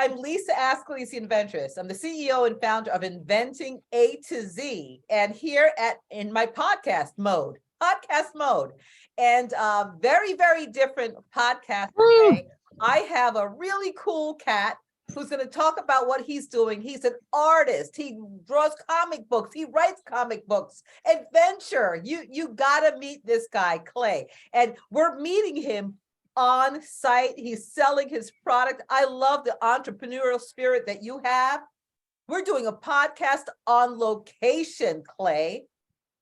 I'm Lisa Ascolese, the inventress. I'm the CEO and founder of Inventing A to Z, and here in my podcast mode, and very, very different podcast today. I have a really cool cat who's going to talk about what he's doing. He's an artist. He draws comic books. He writes comic books. Adventure. You got to meet this guy, Klay, and we're meeting him on site. He's selling his product. I love the entrepreneurial spirit that you have. We're doing a podcast on location, Klay.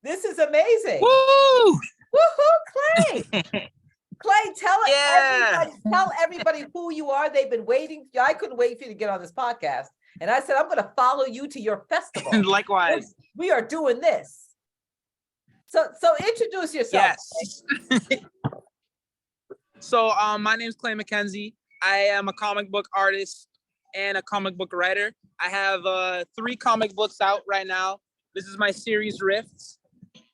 This is amazing. Woo! Woohoo, Klay. Klay, tell everybody who you are. They've been waiting. I couldn't wait for you to get on this podcast. And I said, I'm going to follow you to your festival. Likewise. We are doing this. So introduce yourself. Yes. So my name is Klay McKenzie. I am a comic book artist and a comic book writer. I have 3 comic books out right now. This is my series R.I.F.T.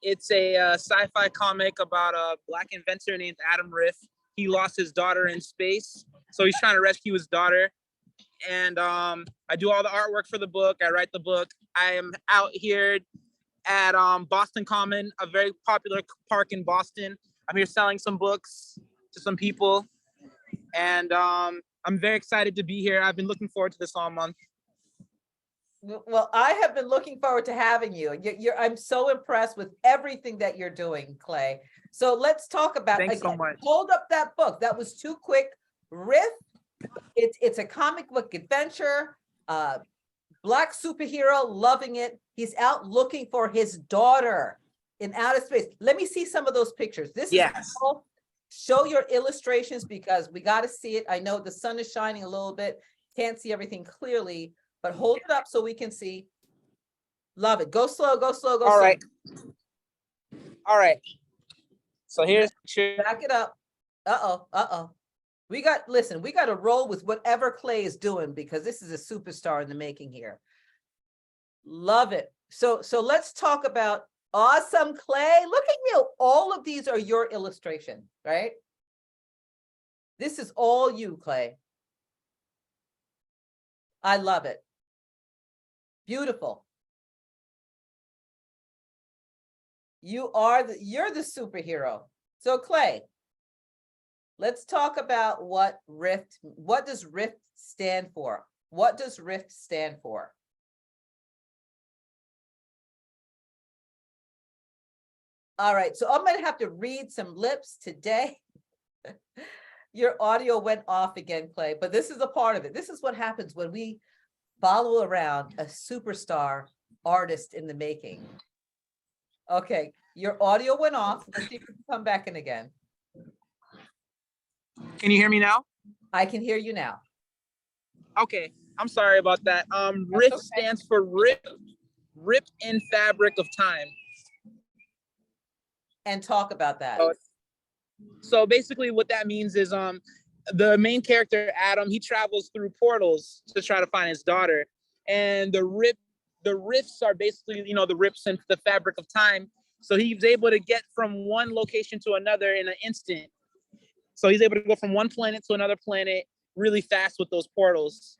It's a sci-fi comic about a Black inventor named R.I.F.T. He lost his daughter in space, so he's trying to rescue his daughter. And I do all the artwork for the book. I write the book. I am out here at Boston Common, a very popular park in Boston. I'm here selling some books to some people, and I'm very excited to be here. I've been looking forward to this all month. Well, I have been looking forward to having you. I'm so impressed with everything that you're doing, Klay. So let's talk about. Thanks so much. Hold up that book. That was too quick. R.I.F.T. It's a comic book adventure. Black superhero, loving it. He's out looking for his daughter in outer space. Let me see some of those pictures. This is cool. Show your illustrations because we got to see it. I know the sun is shining a little bit. Can't see everything clearly, but hold it up so we can see. Love it. Go slow, go slow, go slow. All right. So here's back it up. Uh-oh. We got to roll with whatever Klay is doing because this is a superstar in the making here. Love it. So let's talk about awesome, Klay. Look at you. All of these are your illustration, right? This is all you, Klay. I love it. Beautiful. You're the superhero. So Klay, let's talk about what does R.I.F.T. stand for? What does R.I.F.T. stand for? All right, so I'm going to have to read some lips today. Your audio went off again, Klay, but this is a part of it. This is what happens when we follow around a superstar artist in the making. Okay, your audio went off. Let's see if you can come back in again. Can you hear me now? I can hear you now. Okay, I'm sorry about that. R.I.F.T. stands for Rip in Fabric of Time. And talk about that. So basically what that means is the main character, Adam, he travels through portals to try to find his daughter. And the rifts are basically, the rips into the fabric of time. So he's able to get from one location to another in an instant. So he's able to go from one planet to another planet really fast with those portals.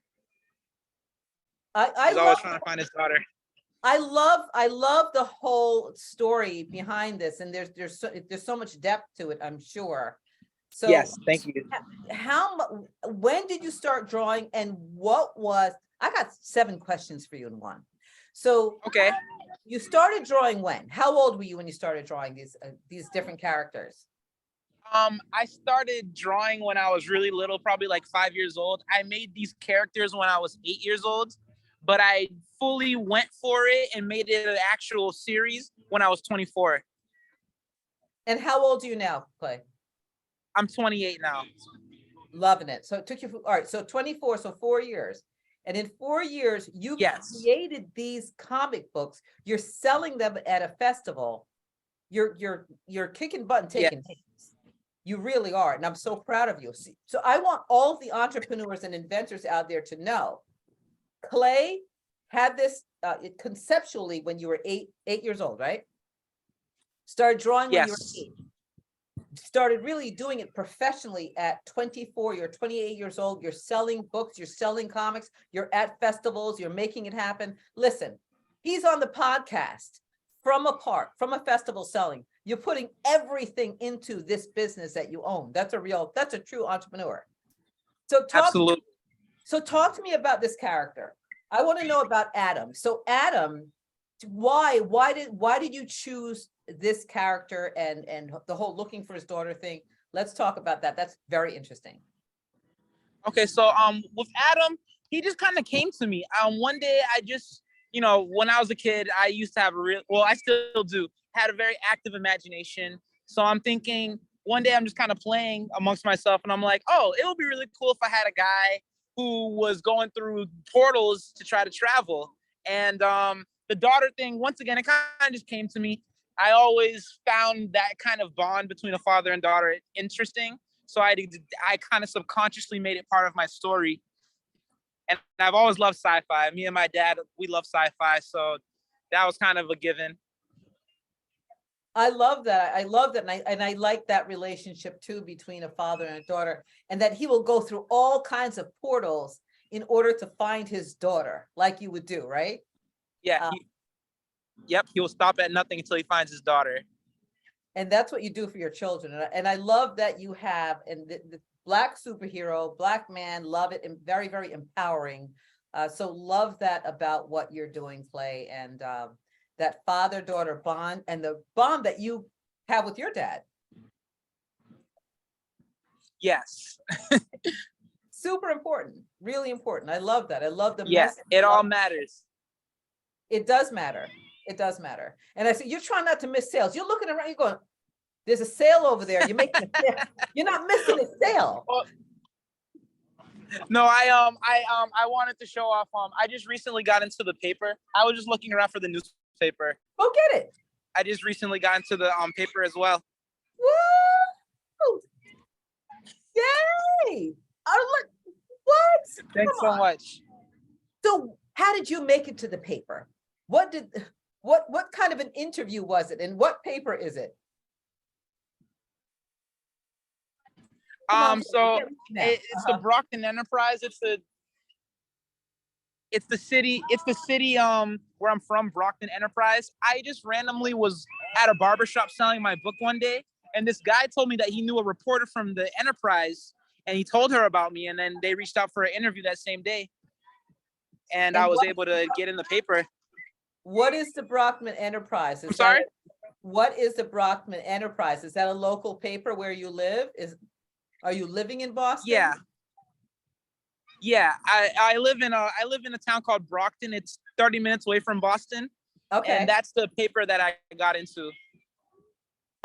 He's always trying to find his daughter. I love the whole story behind this, and there's so much depth to it, I'm sure. So yes, thank you. When did you start drawing, and I got 7 questions for you in one. So okay, you started drawing when? How old were you when you started drawing these different characters? I started drawing when I was really little, probably like 5 years old. I made these characters when I was 8 years old, but I fully went for it and made it an actual series when I was 24. And how old are you now, Klay? I'm 28 now. Loving it. So it took you, all right, so 24, so 4 years. And in 4 years, you created these comic books. You're selling them at a festival. You're kicking butt and taking names. You really are. And I'm so proud of you. So I want all the entrepreneurs and inventors out there to know, Klay had this conceptually when you were eight years old, right? Started drawing when you were 8. started really doing it professionally at 24, you're 28 years old, you're selling books, you're selling comics, you're at festivals, you're making it happen. Listen, he's on the podcast from a festival selling. You're putting everything into this business that you own. That's a true entrepreneur. Absolutely. So talk to me about this character. I want to know about Adam. So Adam, why did you choose this character and the whole looking for his daughter thing? Let's talk about that. That's very interesting. Okay, so with Adam, he just kind of came to me. One day I just, when I was a kid, I used to have I still do, had a very active imagination. So I'm thinking one day I'm just kind of playing amongst myself and I'm like, oh, it would be really cool if I had a guy who was going through portals to try to travel. And the daughter thing, once again, it kind of just came to me. I always found that kind of bond between a father and daughter interesting. So I kind of subconsciously made it part of my story. And I've always loved sci-fi. Me and my dad, we love sci-fi. So that was kind of a given. I love that. I love that. And I like that relationship too, between a father and a daughter, and that he will go through all kinds of portals in order to find his daughter, like you would do, right? Yeah. He will stop at nothing until he finds his daughter. And that's what you do for your children. And I love that you have, and the Black superhero, Black man, love it, and very, very empowering. So love that about what you're doing, Klay, and that father-daughter bond and the bond that you have with your dad. Yes. Super important, really important. I love that. I love the message. It all matters. It does matter. It does matter. And I said, you're trying not to miss sales. You're looking around, you're going, there's a sale over there. You're making a sale. You're not missing a sale. No, I wanted to show off. I just recently got into the paper. I was just looking around for the newspaper. Go get it. I just recently got into the paper as well. Woo! Yay! Oh, look, what? Thanks so much. So how did you make it to the paper? What kind of an interview was it? And what paper is it? So it's the Brockton Enterprise. It's the city where I'm from, Brockton Enterprise. I just randomly was at a barbershop selling my book one day, and this guy told me that he knew a reporter from the Enterprise, and he told her about me, and then they reached out for an interview that same day, and I was able to get in the paper. What is the Brockman Enterprise? I'm sorry? What is the Brockman Enterprise? Is that a local paper where you live? Are you living in Boston? Yeah. I live in a town called Brockton. It's 30 minutes away from Boston. Okay. And that's the paper that I got into.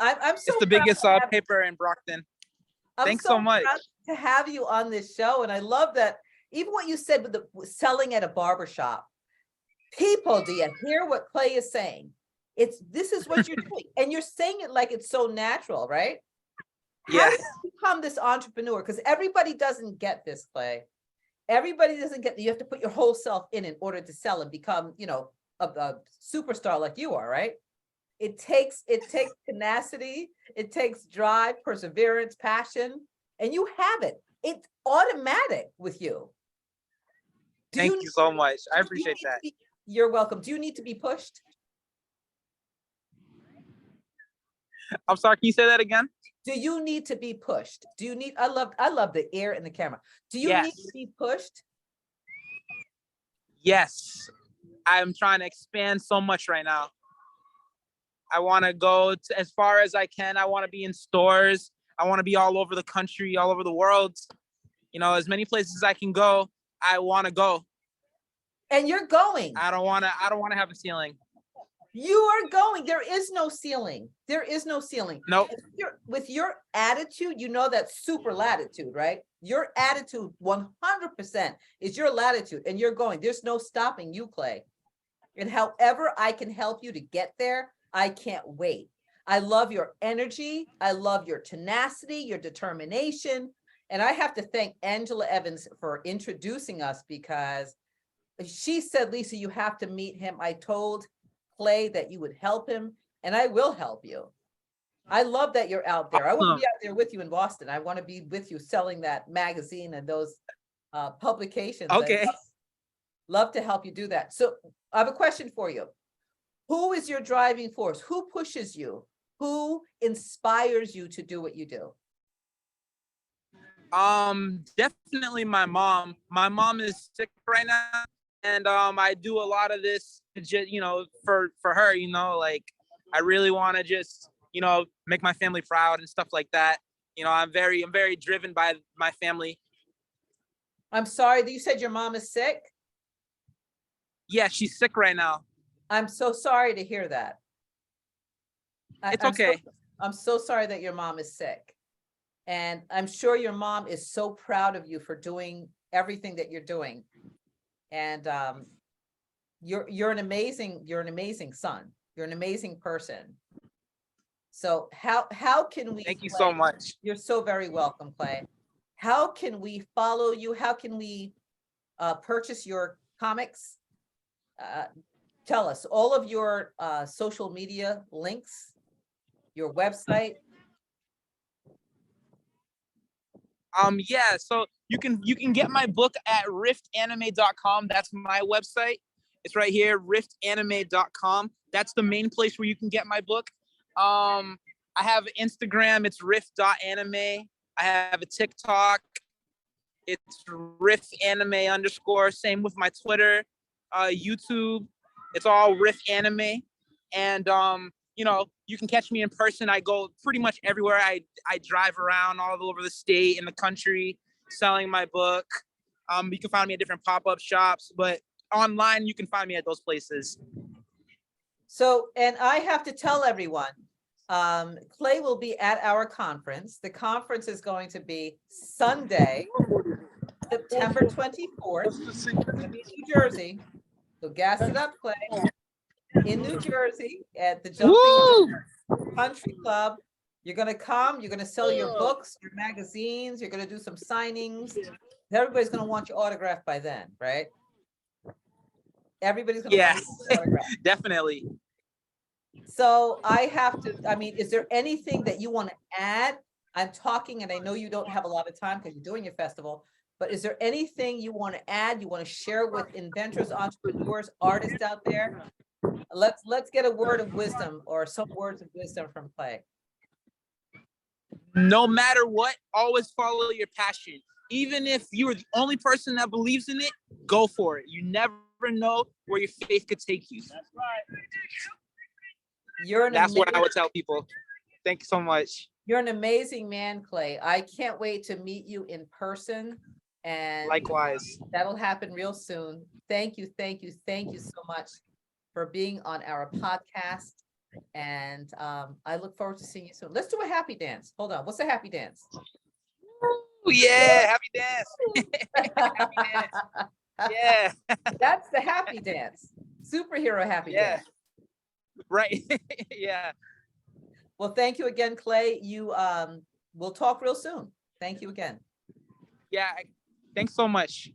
I'm so it's the biggest paper in Brockton. Thanks so much. Proud to have you on this show. And I love that even what you said with the selling at a barbershop. People, do you hear what Klay is saying? This is what you're doing. And you're saying it like it's so natural, right? How did you become this entrepreneur? Because everybody doesn't get this, Klay. Everybody doesn't get that you have to put your whole self in order to sell and become, a superstar like you are, right? It takes tenacity, it takes drive, perseverance, passion, and you have it. It's automatic with you. Thank you so much. I appreciate that. You're welcome. Do you need to be pushed? I'm sorry, can you say that again? Do you need to be pushed? I love the air and the camera. Do you need to be pushed? Yes. I'm trying to expand so much right now. I want to go as far as I can. I want to be in stores. I want to be all over the country, all over the world. As many places as I can go, I want to go. And you're going. I don't want to have a ceiling. You are going. There is no ceiling. There is no ceiling. Nope. With your attitude, that's super latitude, right? Your attitude 100% is your latitude, and you're going. There's no stopping you, Klay. And however I can help you to get there, I can't wait. I love your energy. I love your tenacity, your determination. And I have to thank Angela Evans for introducing us, because she said, Lisa, you have to meet him. I told Klay that you would help him, and I will help you. I love that you're out there. I want to Awesome. be out there with you in Boston. I want to be with you selling that magazine and those publications. I'd Okay. love to help you do that. So I have a question for you. Who is your driving force? Who pushes you? Who inspires you to do what you do? Definitely my mom. My mom is sick right now, and I do a lot of this just, for her, like I really want to just, make my family proud and stuff like that. I'm very driven by my family. I'm sorry that you said your mom is sick. Yeah, she's sick right now. I'm so sorry to hear that. It's okay. I'm so sorry that your mom is sick. And I'm sure your mom is so proud of you for doing everything that you're doing. And you're an amazing son. You're an amazing person. So how can we, Thank you Klay, so much. you're so very welcome, Klay. How can we follow you? How can we purchase your comics? Tell us all of your social media links, your website. Yeah, so you can get my book at riftanime.com. That's my website. It's right here, riftanime.com. That's the main place where you can get my book. I have Instagram, it's rift.anime. I have a TikTok, it's riftanime_. Same with my Twitter, YouTube, it's all riftanime. And you can catch me in person. I go pretty much everywhere. I drive around all over the state and the country selling my book. You can find me at different pop-up shops, but online you can find me at those places. So, and I have to tell everyone, Klay will be at our conference. The conference is going to be Sunday, September 24th. It's going to be in New Jersey. So gas it up, Klay. In New Jersey at the Jumping Country Club. You're going to come, you're going to sell your books, your magazines, you're going to do some signings. Everybody's going to want your autograph by then, right? Everybody's going to want your autograph. Definitely. So is there anything that you want to add? I'm talking, and I know you don't have a lot of time because you're doing your festival, but is there anything you want to add, you want to share with inventors, entrepreneurs, artists out there? Let's get a word of wisdom or some words of wisdom from Klay. No matter what, always follow your passion. Even if you're the only person that believes in it, go for it. You never know where your faith could take you. That's right. That's what I would tell people. Thank you so much. You're an amazing man, Klay. I can't wait to meet you in person. And likewise, that'll happen real soon. Thank you so much for being on our podcast. And I look forward to seeing you soon. Let's do a happy dance. Hold on. What's a happy dance? Oh, yeah, happy dance. Happy dance. Yeah. That's the happy dance. Superhero happy dance. Right. Yeah. Well, thank you again, Klay. We'll talk real soon. Thank you again. Yeah. Thanks so much.